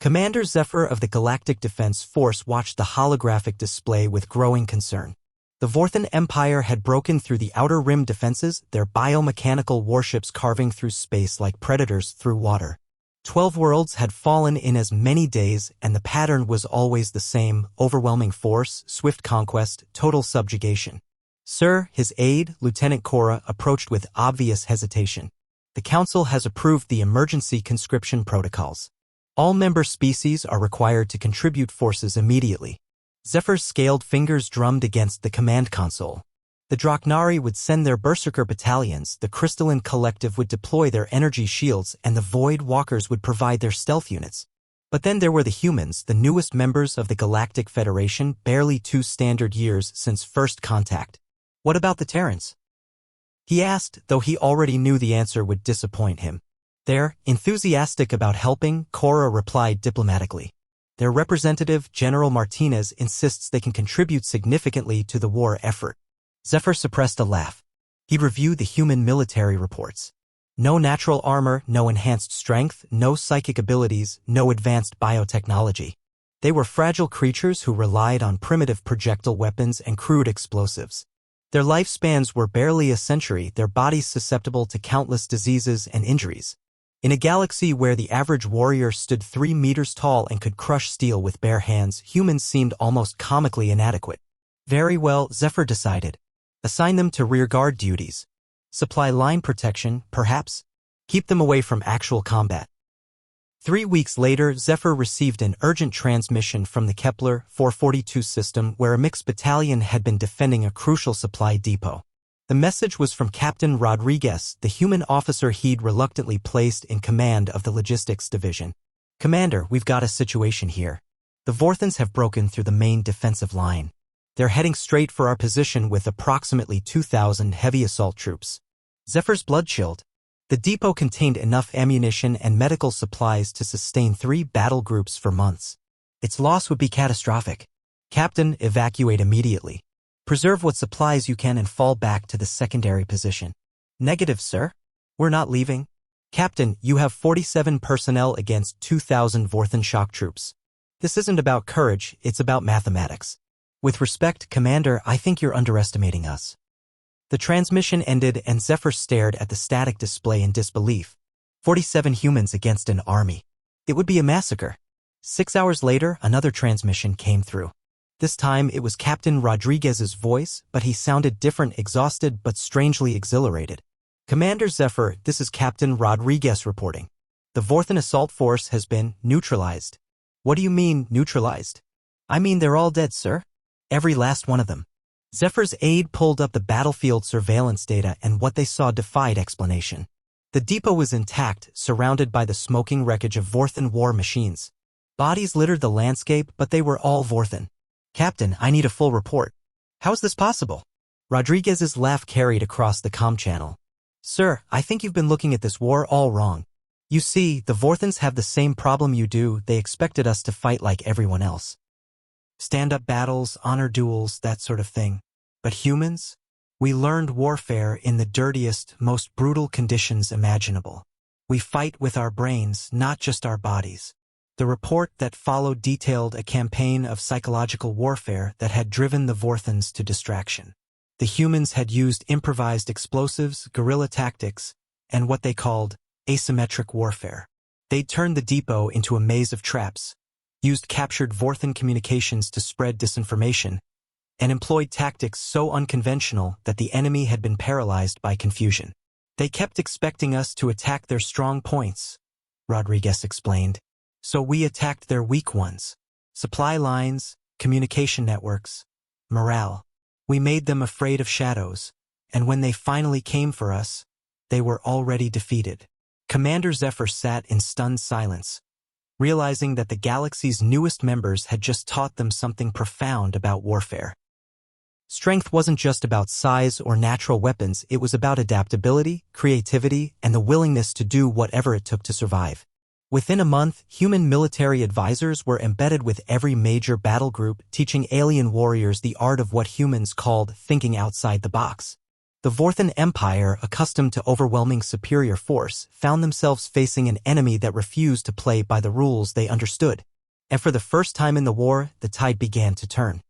Commander Zephyr of the Galactic Defense Force watched the holographic display with growing concern. The Vorthan Empire had broken through the outer rim defenses, their biomechanical warships carving through space like predators through water. 12 worlds had fallen in as many days, and the pattern was always the same: overwhelming force, swift conquest, total subjugation. Sir, his aide, Lieutenant Cora, approached with obvious hesitation. The Council has approved the emergency conscription protocols. All member species are required to contribute forces immediately. Zephyr's scaled fingers drummed against the command console. The Draknari would send their Berserker battalions, the Crystalline Collective would deploy their energy shields, and the Void Walkers would provide their stealth units. But then there were the humans, the newest members of the Galactic Federation, barely 2 standard years since first contact. What about the Terrans? He asked, though he already knew the answer would disappoint him. They're enthusiastic about helping, Cora replied diplomatically. Their representative, General Martinez, insists they can contribute significantly to the war effort. Zephyr suppressed a laugh. He reviewed the human military reports. No natural armor, no enhanced strength, no psychic abilities, no advanced biotechnology. They were fragile creatures who relied on primitive projectile weapons and crude explosives. Their lifespans were barely a century, their bodies susceptible to countless diseases and injuries. In a galaxy where the average warrior stood 3 meters tall and could crush steel with bare hands, humans seemed almost comically inadequate. Very well, Zephyr decided. Assign them to rearguard duties. Supply line protection, perhaps. Keep them away from actual combat. 3 weeks later, Zephyr received an urgent transmission from the Kepler 442 system where a mixed battalion had been defending a crucial supply depot. The message was from Captain Rodriguez, the human officer he'd reluctantly placed in command of the logistics division. Commander, we've got a situation here. The Vorthans have broken through the main defensive line. They're heading straight for our position with approximately 2,000 heavy assault troops. Zephyr's blood chilled. The depot contained enough ammunition and medical supplies to sustain 3 battle groups for months. Its loss would be catastrophic. Captain, evacuate immediately. Preserve what supplies you can and fall back to the secondary position. Negative, sir. We're not leaving. Captain, you have 47 personnel against 2,000 Vorthan shock troops. This isn't about courage, it's about mathematics. With respect, Commander, I think you're underestimating us. The transmission ended and Zephyr stared at the static display in disbelief. 47 humans against an army. It would be a massacre. 6 hours later, another transmission came through. This time it was Captain Rodriguez's voice, but he sounded different, exhausted but strangely exhilarated. Commander Zephyr, this is Captain Rodriguez reporting. The Vorthan assault force has been neutralized. What do you mean, neutralized? I mean they're all dead, sir. Every last one of them. Zephyr's aide pulled up the battlefield surveillance data and what they saw defied explanation. The depot was intact, surrounded by the smoking wreckage of Vorthan war machines. Bodies littered the landscape, but they were all Vorthan. Captain, I need a full report. How's this possible? Rodriguez's laugh carried across the comm channel. Sir, I think you've been looking at this war all wrong. You see, the Vorthans have the same problem you do. They expected us to fight like everyone else. Stand-up battles, honor duels, that sort of thing. But humans? We learned warfare in the dirtiest, most brutal conditions imaginable. We fight with our brains, not just our bodies. The report that followed detailed a campaign of psychological warfare that had driven the Vorthans to distraction. The humans had used improvised explosives, guerrilla tactics, and what they called asymmetric warfare. They'd turned the depot into a maze of traps, used captured Vorthan communications to spread disinformation, and employed tactics so unconventional that the enemy had been paralyzed by confusion. They kept expecting us to attack their strong points, Rodriguez explained. So we attacked their weak ones. Supply lines, communication networks, morale. We made them afraid of shadows, and when they finally came for us, they were already defeated. Commander Zephyr sat in stunned silence, realizing that the galaxy's newest members had just taught them something profound about warfare. Strength wasn't just about size or natural weapons, it was about adaptability, creativity, and the willingness to do whatever it took to survive. Within a month, human military advisors were embedded with every major battle group, teaching alien warriors the art of what humans called thinking outside the box. The Vorthan Empire, accustomed to overwhelming superior force, found themselves facing an enemy that refused to play by the rules they understood. And for the first time in the war, the tide began to turn.